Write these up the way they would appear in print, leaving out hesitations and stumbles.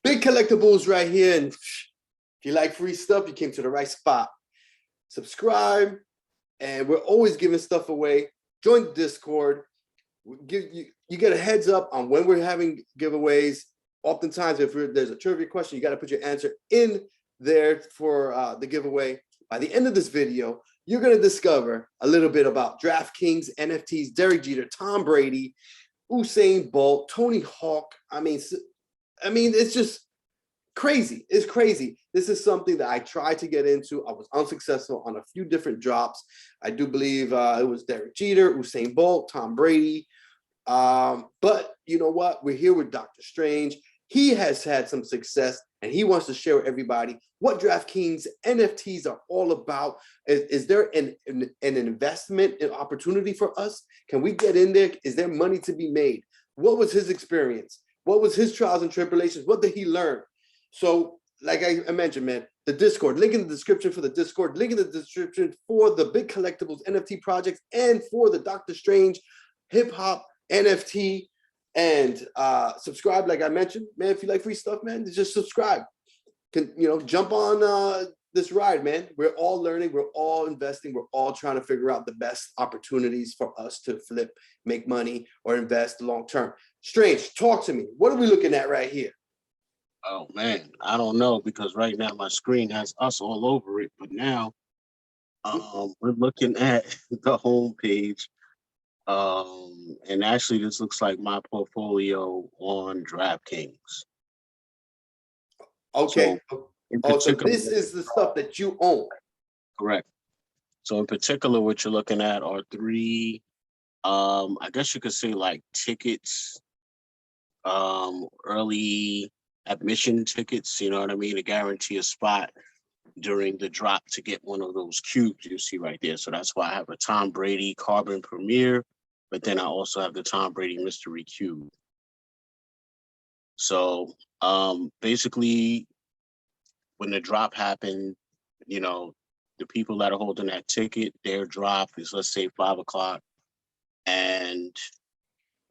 Big collectibles right here. And if you like free stuff, you came to the right spot. Subscribe, and we're always giving stuff away. Join the Discord. You get a heads up on when we're having giveaways. Oftentimes, if there's a trivia question, you got to put your answer in there for the giveaway. By the end of this video, you're going to discover a little bit about DraftKings, NFTs, Derek Jeter, Tom Brady, Usain Bolt, Tony Hawk. I mean, it's just crazy. It's crazy. This is something that I tried to get into. I was unsuccessful on a few different drops. I do believe it was Derek Jeter, Usain Bolt, Tom Brady. But you know what? We're here with Dokta Strange. He has had some success, and he wants to share with everybody what DraftKings NFTs are all about. Is there an investment, an opportunity for us? Can we get in there? Is there money to be made? What was his experience? What was his trials and tribulations? What did he learn? So, like I mentioned, man, the Discord, link in the description for the Discord, link in the description for the big collectibles NFT projects and for the Dokta Strange Hip Hop NFT. And subscribe, like I mentioned, man. If you like free stuff, man, just subscribe. Jump on this ride, man. We're all learning, we're all investing, we're all trying to figure out the best opportunities for us to flip, make money, or invest long term. Strange, talk to me. What are we looking at right here? Oh man, I don't know, because right now my screen has us all over it. But now we're looking at the home page. And actually this looks like my portfolio on DraftKings. Okay. So this is the stuff that you own. Correct. So in particular, what you're looking at are three, I guess you could say like tickets, early admission tickets, you know what I mean, to guarantee a spot during the drop to get one of those cubes you see right there. So that's why I have a Tom Brady Carbon Premier, but then I also have the Tom Brady Mystery Cube. So basically, when the drop happened, the people that are holding that ticket, their drop is, let's say, 5 o'clock, and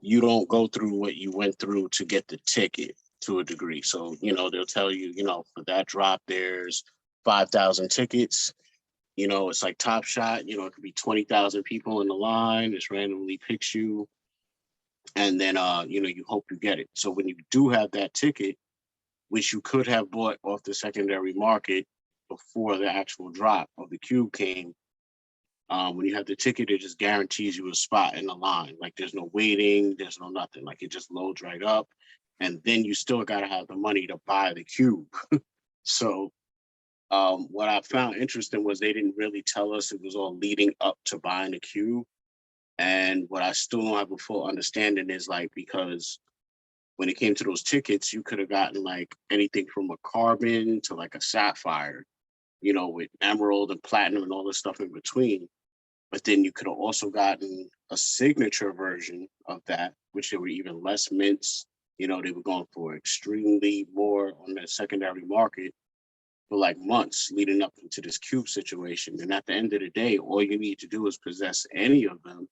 you don't go through what you went through to get the ticket to a degree. So, they'll tell you, for that drop, there's 5,000 tickets. It's like Top Shot, it could be 20,000 people in the line, just randomly picks you. And then, you hope you get it. So when you do have that ticket, which you could have bought off the secondary market before the actual drop of the cube came, when you have the ticket, it just guarantees you a spot in the line. Like there's no waiting, there's no nothing. Like it just loads right up. And then you still got to have the money to buy the cube. So what I found interesting was they didn't really tell us it was all leading up to buying the cube. And what I still don't have a full understanding is like, because when it came to those tickets, you could have gotten like anything from a carbon to like a sapphire, with emerald and platinum and all this stuff in between. But then you could have also gotten a signature version of that, which there were even less mints. They were going for extremely more on the secondary market for like months leading up into this cube situation. And at the end of the day, all you need to do is possess any of them,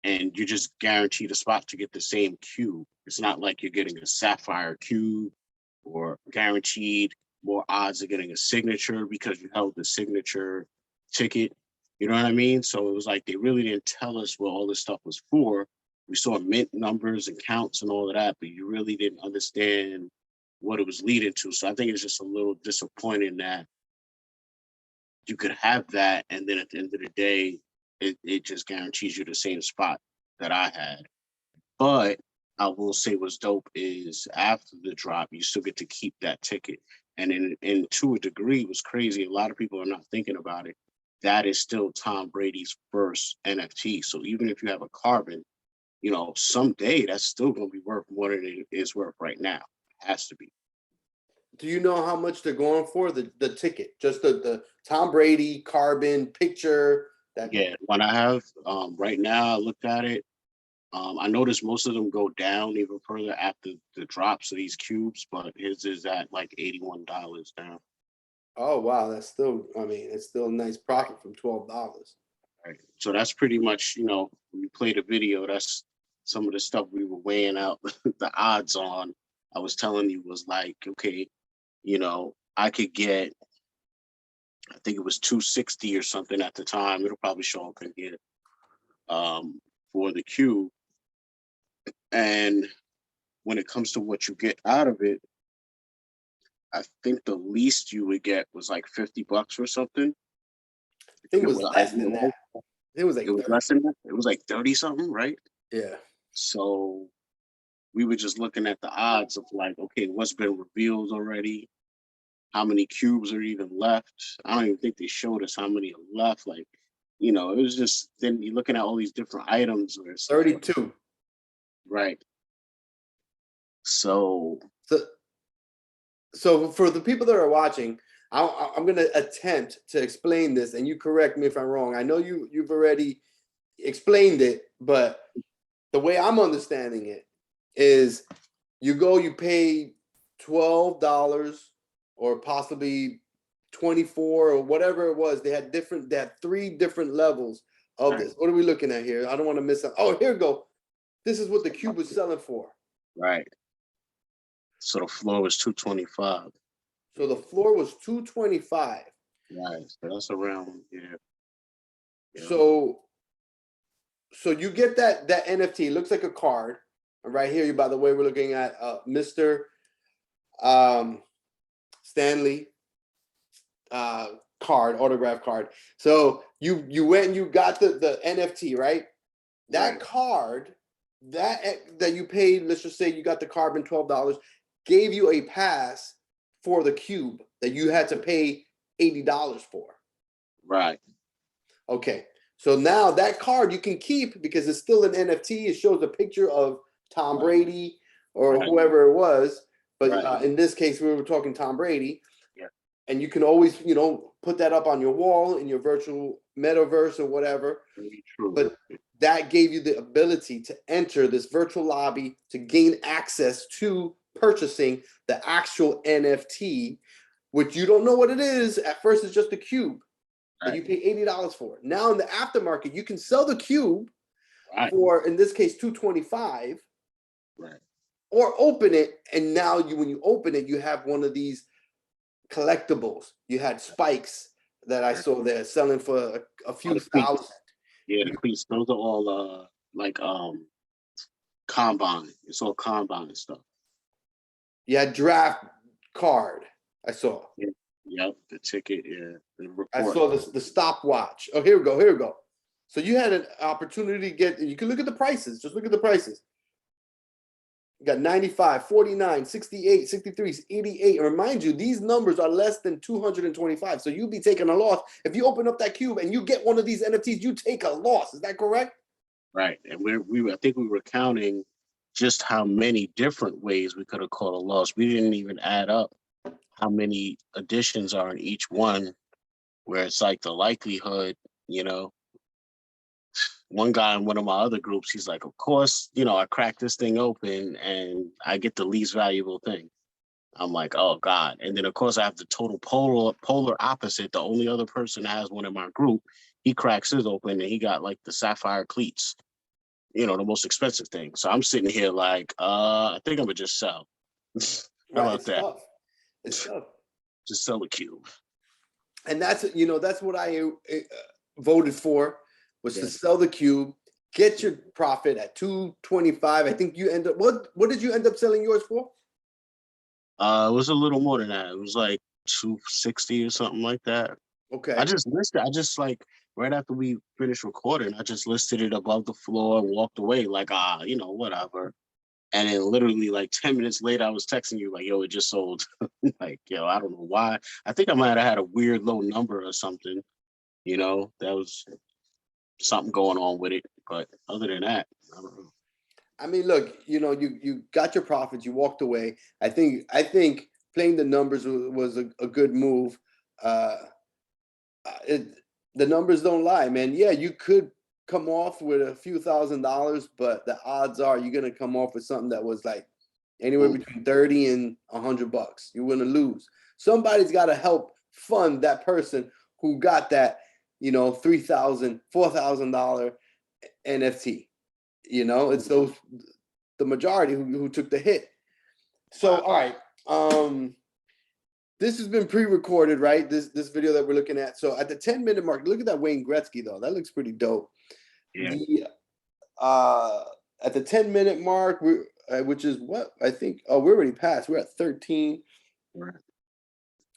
and you just guarantee the spot to get the same cube. It's not like you're getting a sapphire cube or guaranteed more odds of getting a signature because you held the signature ticket. You know what I mean? So it was like they really didn't tell us what all this stuff was for. We saw mint numbers and counts and all of that, but you really didn't understand what it was leading to. So I think it's just a little disappointing that you could have that, and then at the end of the day, it just guarantees you the same spot that I had. But I will say what's dope is after the drop, you still get to keep that ticket. And in to a degree, it was crazy. A lot of people are not thinking about it. That is still Tom Brady's first NFT. So even if you have a carbon, someday that's still going to be worth more than it is worth right now. It has to be. Do you know how much they're going for the ticket? Just the Tom Brady carbon picture? Yeah, what I have right now, I looked at it. I noticed most of them go down even further after the drops of these cubes, but his is at like $81 now. Oh wow, that's still, it's still a nice profit from $12. Right. So that's pretty much, when you play the video, that's some of the stuff we were weighing out the odds on I was telling you was like, okay, you know, I could get, I think it was 260 or something at the time. It'll probably show up in here for the cube. And when it comes to what you get out of it, I think the least you would get was like $50 or something. I think it was less than that. It was like it was 30. less than that. It was like 30 something, right? Yeah. So we were just looking at the odds of like, okay, what's been revealed already? How many cubes are even left? I don't even think they showed us how many are left. Like, you know, it was just, then you're looking at all these different items where it's 32. Like, right. So for the people that are watching, I'm going to attempt to explain this, and you correct me if I'm wrong. I know you've already explained it, but the way I'm understanding it is you pay $12 or possibly 24 or whatever it was. They had 3 different levels of this. What are we looking at here? I don't want to miss out. Oh, here we go. This is what the cube was selling for. Right. So the floor was 225. So the floor was 225. Right. So that's around, yeah. So you get that NFT. It looks like a card. Right here, by the way, we're looking at Mr. Stanley card, autograph card. So you went and you got the NFT, right? That card that you paid, let's just say you got the carbon $12, gave you a pass for the cube that you had to pay $80 for. Right. Okay. So now that card you can keep because it's still an NFT. It shows a picture of Tom Brady or whoever it was. But in this case, we were talking Tom Brady. Yeah. And you can always, put that up on your wall in your virtual metaverse or whatever. Very true. But that gave you the ability to enter this virtual lobby to gain access to purchasing the actual NFT, which you don't know what it is. At first, it's just a cube that you pay $80 for. Now in the aftermarket, you can sell the cube for, in this case, $225. Right. Or open it, and now when you open it, you have one of these collectibles. You had spikes that I saw there selling for a few thousand. Yeah, the cleats. Those are all like combine. It's all combine stuff. You had draft card. I saw. Yeah. Yep, the ticket. Yeah, the report. I saw the stopwatch. Oh, here we go. Here we go. So you had an opportunity to get. You can look at the prices. Just look at the prices. You got 95, 49, 68, 63, 88. And remind you, these numbers are less than 225. So you'll be taking a loss. If you open up that cube and you get one of these NFTs, you take a loss. Is that correct? Right. And I think we were counting just how many different ways we could have caught a loss. We didn't even add up how many additions are in each one, where it's like the likelihood, one guy in one of my other groups, he's like, of course, I crack this thing open and I get the least valuable thing. I'm like, oh God. And then of course I have the total polar opposite. The only other person that has one in my group, he cracks his open and he got like the sapphire cleats, the most expensive thing. So I'm sitting here like, I think I'm gonna just sell. How about that? Tough. It's tough. Just sell the cube. And that's what I voted for. Was to sell the cube, get your profit at 225. I think you end up, what did you end up selling yours for? It was a little more than that. It was like 260 or something like that. Okay. I just like right after we finished recording, I just listed it above the floor and walked away like, whatever. And then literally like 10 minutes later, I was texting you like, yo, it just sold. Like, yo, I don't know why. I think I might have had a weird low number or something, that was something going on with it, but other than that, I don't know. I mean, look, you got your profits, you walked away. I think playing the numbers was a good move. The numbers don't lie, man. Yeah, you could come off with a few $1,000s, but the odds are you're gonna come off with something that was like anywhere between 30 and $100. You're gonna lose. Somebody's got to help fund that person who got that. $3,000, $4,000 NFT. It's the majority who took the hit. So, all right. This has been pre-recorded, right? This video that we're looking at. So at the 10-minute mark, look at that Wayne Gretzky though. That looks pretty dope. Yeah. The at the 10-minute mark, which is what I think. Oh, we're already past. We're at 13. Right.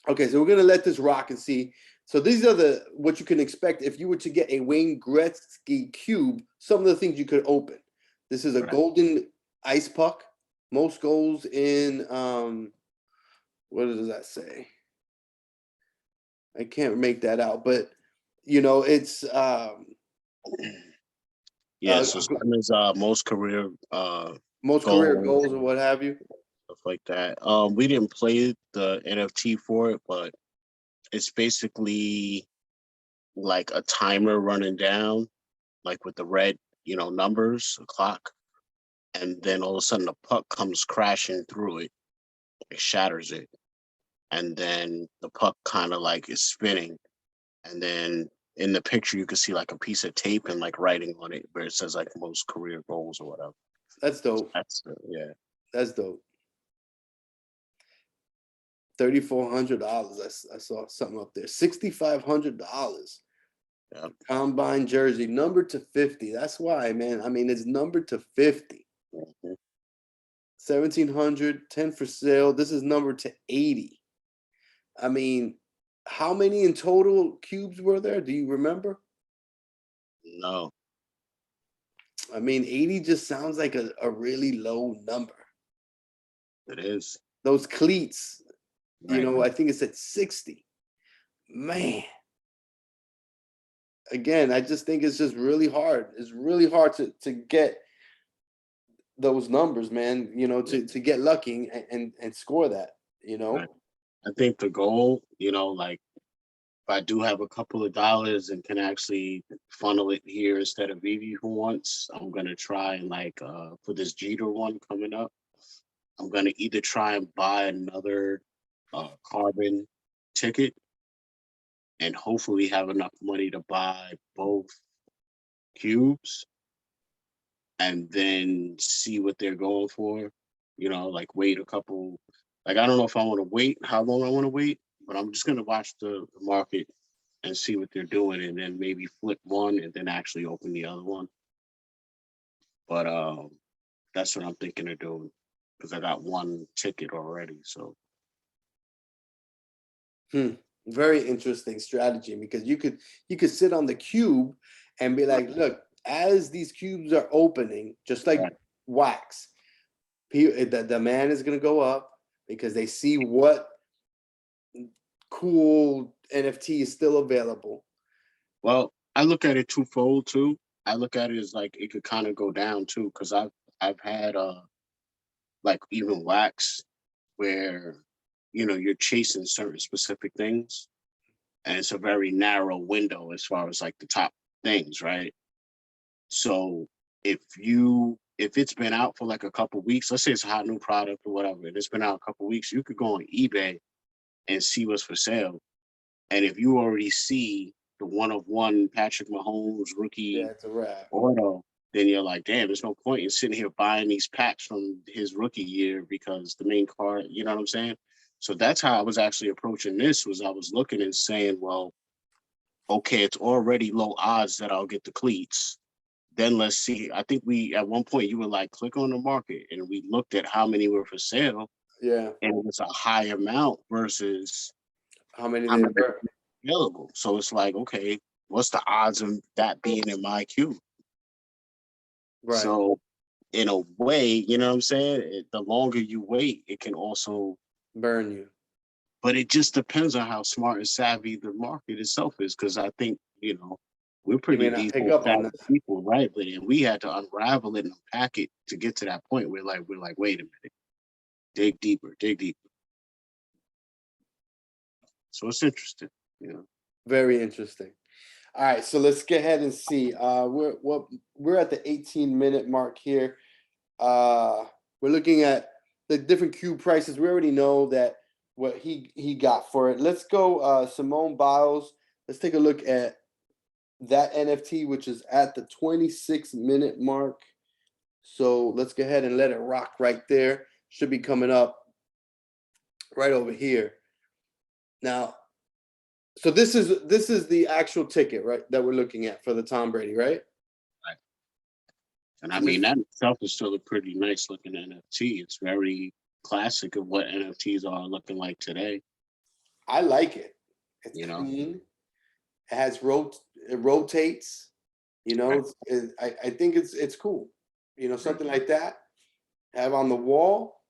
Okay, so we're gonna let this rock and see. So these are what you can expect if you were to get a Wayne Gretzky cube. Some of the things you could open. This is a golden ice puck. Most goals in what does that say? I can't make that out, but you know it's Yeah, so some is most career goals or what have you. Stuff like that. We didn't play the NFT for it, but it's basically like a timer running down, like with the red, numbers, a clock, and then all of a sudden the puck comes crashing through it, it shatters it, and then the puck kind of like is spinning, and then in the picture you can see like a piece of tape and like writing on it where it says like most career goals or whatever. That's dope. Yeah. That's dope. $3,400. I saw something up there. $6,500. Yep. Combine jersey, numbered to 50. That's why, man. I mean, it's numbered to 50. 1,700, 10 for sale. This is numbered to 80. I mean, how many in total cubes were there? Do you remember? No. I mean, 80 just sounds like a really low number. It is. Those cleats, Right. I think it's at 60. Man. Again, I just think it's just really hard. It's really hard to get those numbers, man, to get lucky and score that, Right. I think the goal, like if I do have a couple of dollars and can actually funnel it here instead of Veve for once, I'm gonna try and like for this Jeter one coming up, I'm gonna either try and buy another carbon ticket and hopefully have enough money to buy both cubes and then see what they're going for, like wait a couple, like I don't know if I want to wait, how long I want to wait, but I'm just gonna watch the market and see what they're doing, and then maybe flip one and then actually open the other one. But that's what I'm thinking of doing because I got one ticket already. So very interesting strategy, because you could sit on the cube and be like, look, as these cubes are opening, just like wax, the demand is going to go up because they see what cool NFT is still available. Well, I look at it twofold too. I look at it as like it could kind of go down too, because I've had like even wax where you're chasing certain specific things, and it's a very narrow window as far as like the top things, right? So if it's been out for like a couple weeks, let's say it's a hot new product or whatever, and it's been out a couple weeks, you could go on eBay and see what's for sale. And if you already see the one-of-one Patrick Mahomes rookie it's a wrap. auto, then you're like, damn, there's no point in sitting here buying these packs from his rookie year because the main card, you know what I'm saying? So that's how I was actually approaching this, was I was looking and saying, well, okay, it's already low odds that I'll get the cleats. Then let's see. I think at one point you were like, click on the market, and we looked at how many were for sale. Yeah. And it was a high amount versus how many they were available. So it's like, okay, what's the odds of that being in my queue? Right. So in a way, you know what I'm saying? The longer you wait, it can also burn you. But it just depends on how smart and savvy the market itself is. Because I think, we're pretty decent people, right? But we had to unravel it and unpack it to get to that point. We're like, wait a minute, dig deeper. So it's interesting, Very interesting. All right, so let's get ahead and see. We're at the 18-minute mark here. We're looking at the different cube prices. We already know that what he got for it. Let's go Simone Biles. Let's take a look at that NFT, which is at the 26-minute mark. So let's go ahead and let it rock right there. Should be coming up right over here. Now, so this is the actual ticket, right, that we're looking at for the Tom Brady, right? Right. And I So mean, this, that itself is still a pretty nice looking NFT. It's very classic of what NFTs are looking like today. I like it. It's You know, clean. It has it rotates. You right, know, I think it's cool. You know, right, something like that. Have on the wall.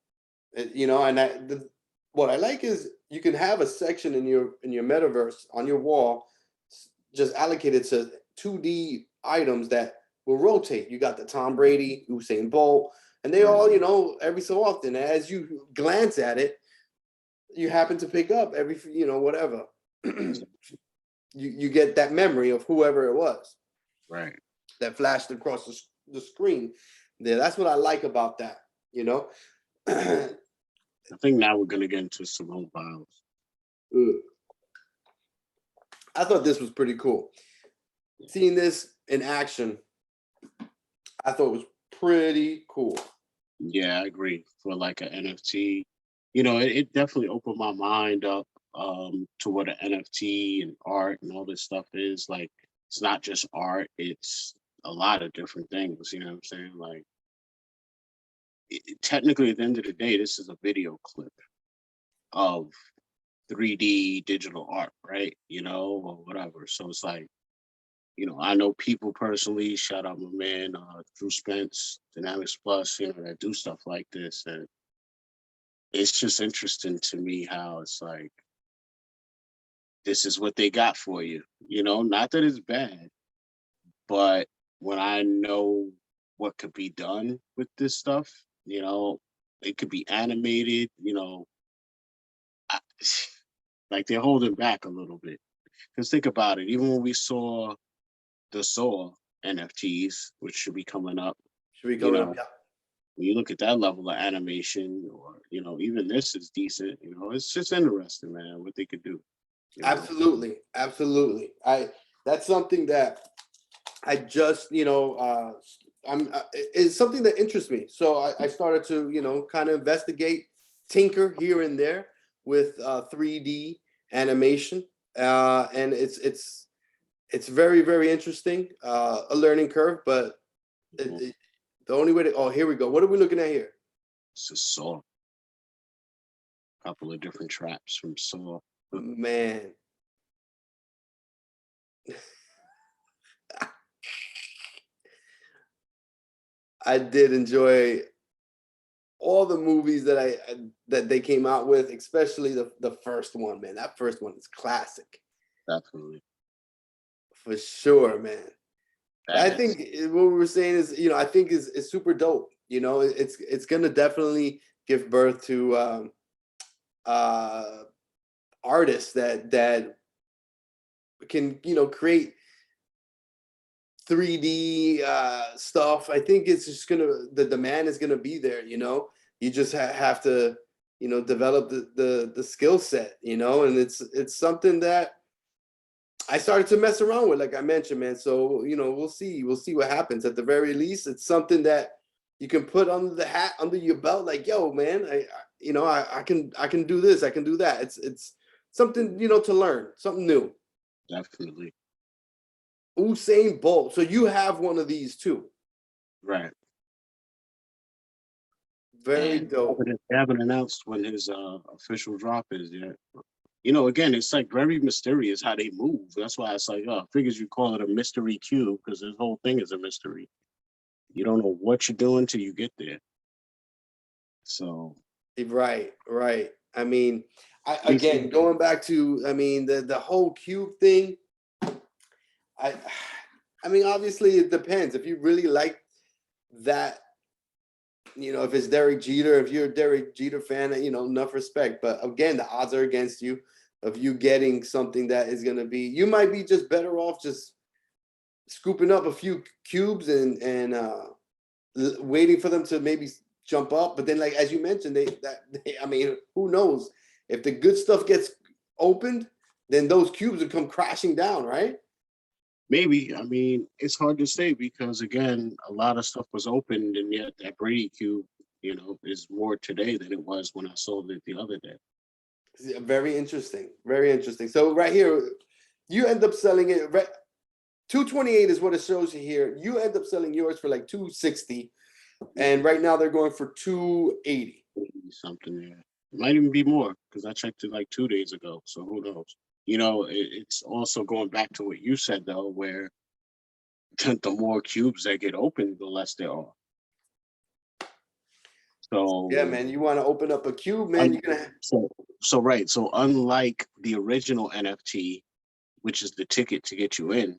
You know, and what I like is you can have a section in your metaverse on your wall just allocated to 2D items that will rotate. You got the Tom Brady, Usain Bolt, and they right, all, you know, every so often, as you glance at it, you happen to pick up every, you know, whatever. You get that memory of whoever it was right. that flashed across the screen. There, that's what I like about that. You know, I I think now we're gonna get into some mobiles. thought this was pretty cool. Seeing this in action, I thought was pretty cool. Yeah, I agree. For like an NFT, you know, it definitely opened my mind up to what an NFT and art and all this stuff is. Like, it's not just art; it's a lot of different things. You know what I'm saying? Like, technically, at the end of the day, this is a video clip of 3D digital art, right? You know, or whatever. So it's like, you know, I know people personally. Shout out my man, Drew Spence, Dynamics Plus. You know, that do stuff like this, and it's just interesting to me how it's like this is what they got for you. You know, not that it's bad, but when I know what could be done with this stuff, you know, it could be animated. You know, I, like they're holding back a little bit. Because think about it, even when we saw the Saw NFTs, which should be coming up, Should we you coming up? know, Yeah. when you look at that level of animation, or you know, even this is decent. You know, it's just interesting, man, what they could do. You know, Absolutely, absolutely. That's something that I just, you know, it's something that interests me. So I started to, you know, kind of investigate, tinker here and there with 3D animation, and it's very very interesting. A learning curve, but mhm. the only way to, oh, here we go. What are we looking at here? It's a Saw, a couple of different traps from Saw. Man, I did enjoy all the movies that that they came out with, especially the first one, man. That first one is classic Definitely, for sure, man. that I is think what we were saying is, you know, I think is super dope. You know, it's gonna definitely give birth to uh artists that can, you know, create 3D stuff. I think it's just the demand is gonna be there. You know, you just have to, you know, develop the skill set. You know, and it's something that I started to mess around with, like I mentioned, man. So you know, we'll see what happens. At the very least, it's something that you can put under the hat, under your belt. Like, yo, man, you know, I can do this, I can do that. It's something, you know, to learn, something new. definitely Usain Bolt. So you have one of these too. right. Very And dope. they haven't announced when his official drop is yet. You know, again, it's like very mysterious how they move. That's why it's like, oh, figures you call it a mystery cube because this whole thing is a mystery. You don't know what you're doing till you get there. So, Right, right. I mean, at least, again, going back to, I mean, the whole cube thing. I, I mean, obviously, it depends. If you really like that, you know, if it's Derek Jeter, if you're a Derek Jeter fan, you know, enough respect. But again, the odds are against you of you getting something that is going to be. You might be just better off just scooping up a few cubes and waiting for them to maybe jump up. But then, like as you mentioned, I mean, who knows if the good stuff gets opened, then those cubes will come crashing down, right? maybe. I mean, it's hard to say because again, a lot of stuff was opened, and yet that Brady cube, you know, is more today than it was when I sold it the other day. Yeah, very interesting. Very interesting. So right here, you end up selling it. 228 is what it shows you here. You end up selling yours for like 260, and right now they're going for 280. Something there. It might even be more because I checked it like 2 days ago. So who knows? You know, it's also going back to what you said though, where the more cubes that get opened, the less there are. Yeah, So, man, you want to open up a cube, man? You're gonna. so right. So unlike the original NFT, which is the ticket to get you in,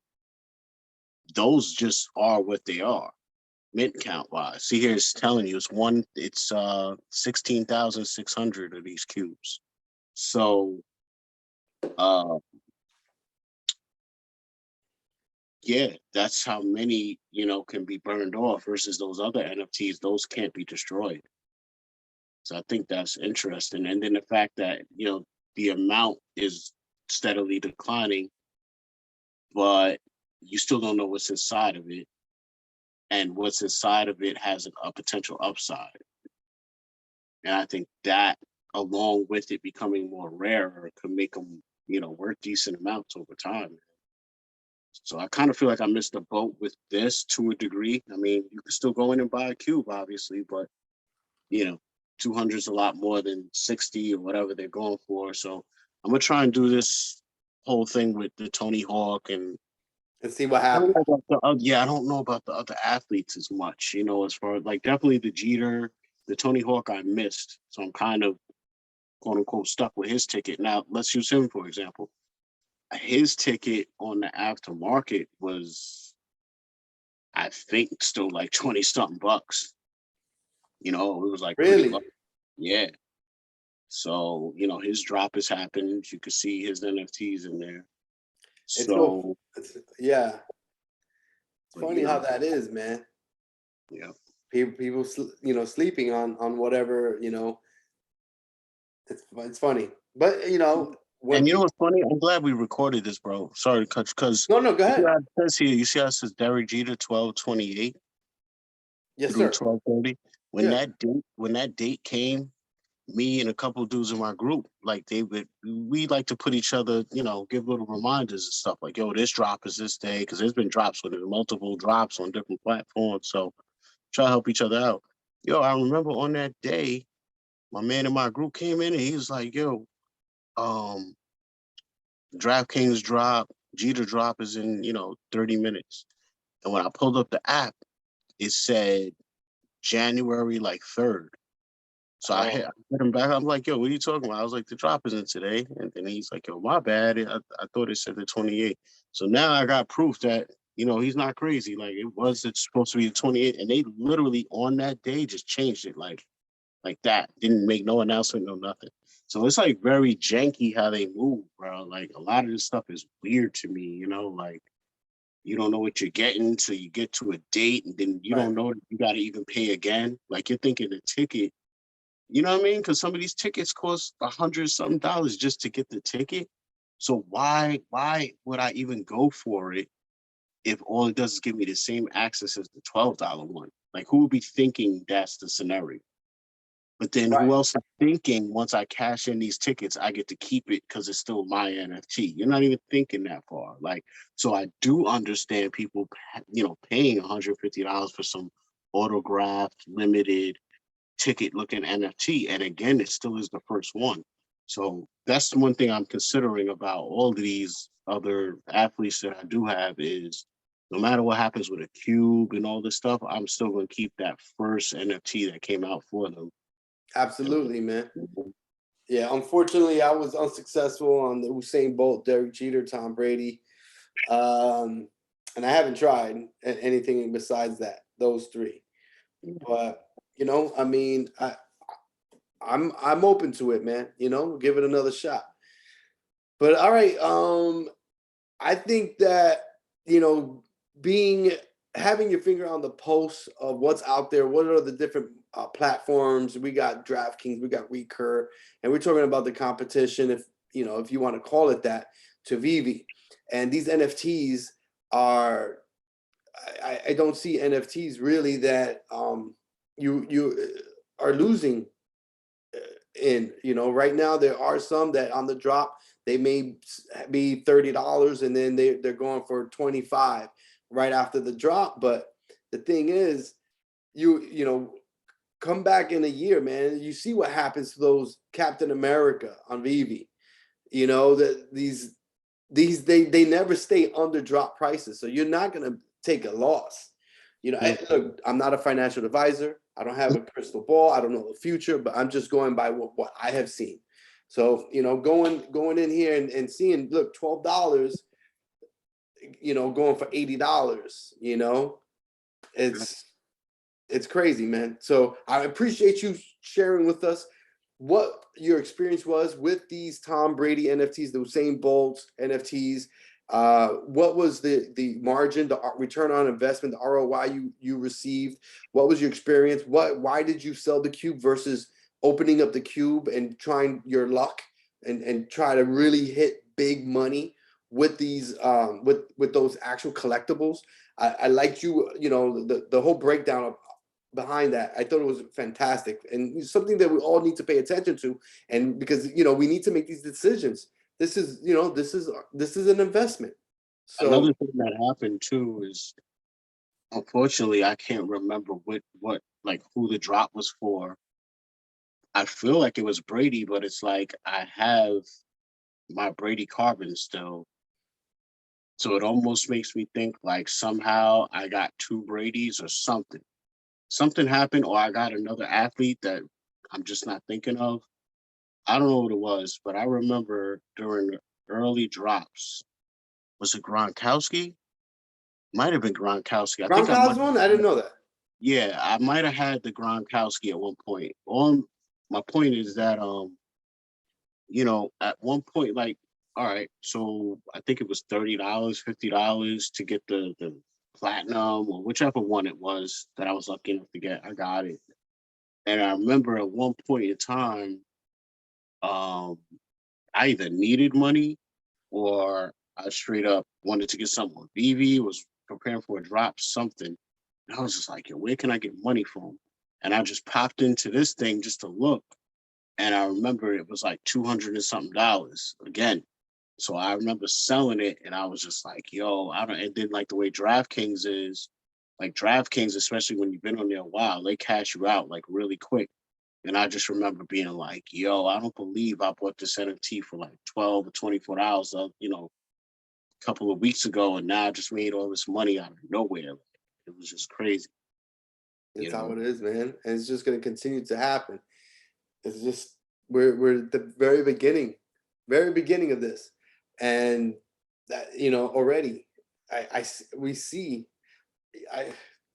those just are what they are, mint count wise. See here, it's telling you it's 16,600 of these cubes. So uh yeah, that's how many, can be burned off versus those other NFTs, those can't be destroyed. So I think that's interesting. And then the fact that, the amount is steadily declining, but you still don't know what's inside of it. And what's inside of it has a potential upside. And I think that, along with it becoming more rarer, could make them, worth decent amounts over time. So I kind of feel like I missed the boat with this to a degree. I mean, you can still go in and buy a cube, obviously, but 200 is a lot more than 60 or whatever they're going for. So I'm gonna try and do this whole thing with the Tony Hawk and See what happens. I don't know about the other athletes as much, as far as like definitely the Jeter, the Tony Hawk I missed. So I'm kind of quote unquote stuck with his ticket. Now let's use him for example. His ticket on the aftermarket was, I think, still like 20 something bucks. It was like pretty Really? low. Yeah. So, his drop has happened. You can see his NFTs in there. It's so. So, Yeah. It's but, funny how that is, man. yeah. People, sleeping on whatever, It's funny, but when And you know people. what's funny? I'm glad we recorded this, bro. Sorry to cut, because No, go ahead. you see how it says Derek Jeter 12/28 Yes, through sir. 12/30. Yeah. When that date came, me and a couple of dudes in my group, like we like to put each other, give little reminders and stuff like, yo, this drop is this day, because there's been drops with multiple drops on different platforms. So try to help each other out. Yo, I remember on that day, my man in my group came in and he was like, yo, um, Draftkings drop, Jeter drop is in, 30 minutes. And when I pulled up the app, it said January like 3rd. So I hit him back. I'm like, yo, what are you talking about? I was like, the drop isn't today. And then he's like, yo, my bad. I thought it said the 28th. So now I got proof that, he's not crazy. Like it's supposed to be the 28th. And they literally on that day just changed it like that. Didn't make no announcement, no nothing. So it's like very janky how they move, bro. Like a lot of this stuff is weird to me, like you don't know what you're getting until you get to a date, and then you Right. don't know that you got to even pay again. Like you're thinking the ticket, you know what I mean? Because some of these tickets cost $100-something just to get the ticket. So why would I even go for it if all it does is give me the same access as the $12 one? Like who would be thinking that's the scenario? But then Right. who else is thinking once I cash in these tickets, I get to keep it because it's still my NFT? You're not even thinking that far. Like, so I do understand people, paying $150 for some autographed, limited ticket looking NFT. And again, it still is the first one. So that's one thing I'm considering about all of these other athletes that I do have is no matter what happens with a cube and all this stuff, I'm still going to keep that first NFT that came out for them. Absolutely, man. Yeah, unfortunately, I was unsuccessful on the Usain Bolt, Derek Jeter, Tom Brady, and I haven't tried anything besides those three. But I mean, I'm open to it, man. Give it another shot. But all right, I think that being having your finger on the pulse of what's out there, what are the different platforms? We got DraftKings, we got Recur, and we're talking about the competition, if you want to call it that, to Veve. And these NFTs are, I don't see NFTs really that you are losing in. Right now there are some that on the drop, they may be $30 and then they're going for 25 right after the drop. But the thing is, come back in a year, man, you see what happens to those Captain America on Veve. That they never stay under drop prices. So you're not going to take a loss. Look, I'm not a financial advisor. I don't have a crystal ball. I don't know the future, but I'm just going by what I have seen. So, going in here and seeing, look, $12, going for $80, it's crazy, man. So I appreciate you sharing with us what your experience was with these Tom Brady NFTs, the Usain Bolt NFTs. What was the margin, the return on investment, the ROI you received? What was your experience? Why did you sell the cube versus opening up the cube and trying your luck and try to really hit big money with these with those actual collectibles? I liked the whole breakdown behind that. I thought it was fantastic and something that we all need to pay attention to. And because we need to make these decisions. This is an investment. So another thing that happened too is, unfortunately, I can't remember what like who the drop was for. I feel like it was Brady, but it's like I have my Brady carbon still. So it almost makes me think like somehow I got two Bradys or something. Something happened, or I got another athlete that I'm just not thinking of. I don't know what it was, but I remember during the early drops, was it Gronkowski? Might have been Gronkowski. I think I might. Gronkowski one? I didn't know that. Yeah, I might have had the Gronkowski at one point. My point is that at one point, like, all right, so I think it was $30, $50 to get the platinum or whichever one it was that I was lucky enough to get. I got it. And I remember at one point in time, I either needed money or I straight up wanted to get something on Veve, was preparing for a drop, something. And I was just like, yo, where can I get money from? And I just popped into this thing just to look. And I remember it was like 200 and something dollars again. So I remember selling it and I was just like, yo, and then like the way Draftkings is, like DraftKings, especially when you've been on there a while, they cash you out like really quick. And I just remember being like, yo, I don't believe I bought this NFT for like $12 or $24, a couple of weeks ago. And now I just made all this money out of nowhere. It was just crazy. It's how it is, man. And it's just going to continue to happen. It's just, we're at the very beginning of this. And that, already we see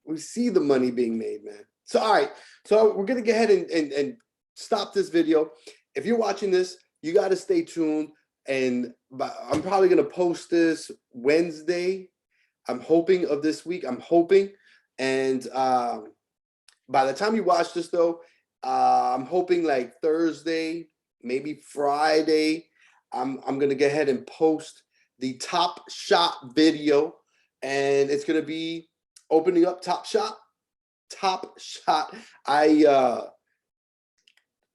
the money being made, man. So, all right. So we're going to go ahead and stop this video. If you're watching this, you got to stay tuned. And I'm probably going to post this Wednesday. I'm hoping of this week. I'm hoping. And by the time you watch this, though, I'm hoping like Thursday, maybe Friday, I'm going to go ahead and post the Top Shot video. And it's going to be opening up Top Shot. I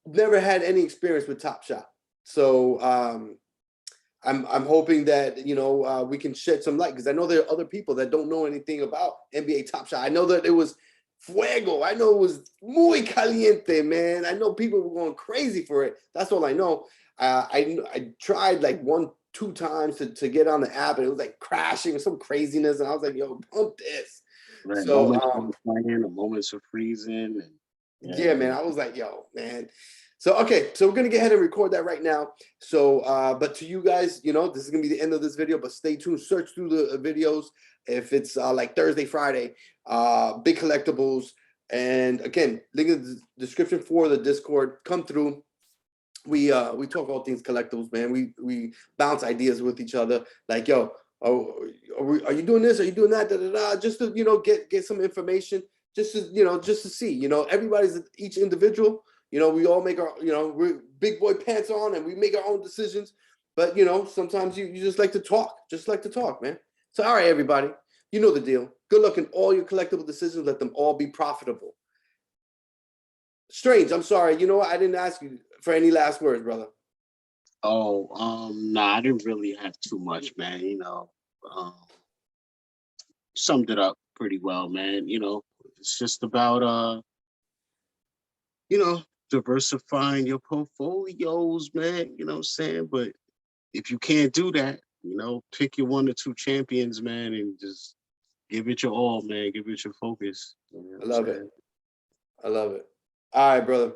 never had any experience with Top Shot. So I'm hoping that, we can shed some light, because I know there are other people that don't know anything about NBA Top Shot. I know that it was fuego. I know it was muy caliente, man. I know people were going crazy for it. That's all I know. I tried like 1-2 times to get on the app, and it was like crashing or some craziness. And I was like, yo, pump this. Right. So moments of freezing. And, yeah, man, I was like, yo, man. So, okay, so we're going to go ahead and record that right now. So, but to you guys, this is going to be the end of this video, but stay tuned, search through the videos. If it's like Thursday, Friday, big collectibles. And again, link in the description for the Discord. Come through. We talk all things collectibles, man. We bounce ideas with each other. Like, yo, are you doing this? Are you doing that? Da, da, da, just to, get some information, just to see, everybody's each individual. We all make our, we're big boy pants on and we make our own decisions. But, sometimes you just like to talk, man. So, all right, everybody, you know the deal. Good luck in all your collectible decisions. Let them all be profitable. Strange, I'm sorry. You know what? I didn't ask you. for any last words, brother. Oh, nah, I didn't really have too much, man. You know, summed it up pretty well, man. You know, it's just about you know, diversifying your portfolios, man. You know what I'm saying? But if you can't do that, you know, pick your 1 or 2 champions, man, and just give it your all, man. Give it your focus. You know what I I'm love it. saying? I love it. All right, brother.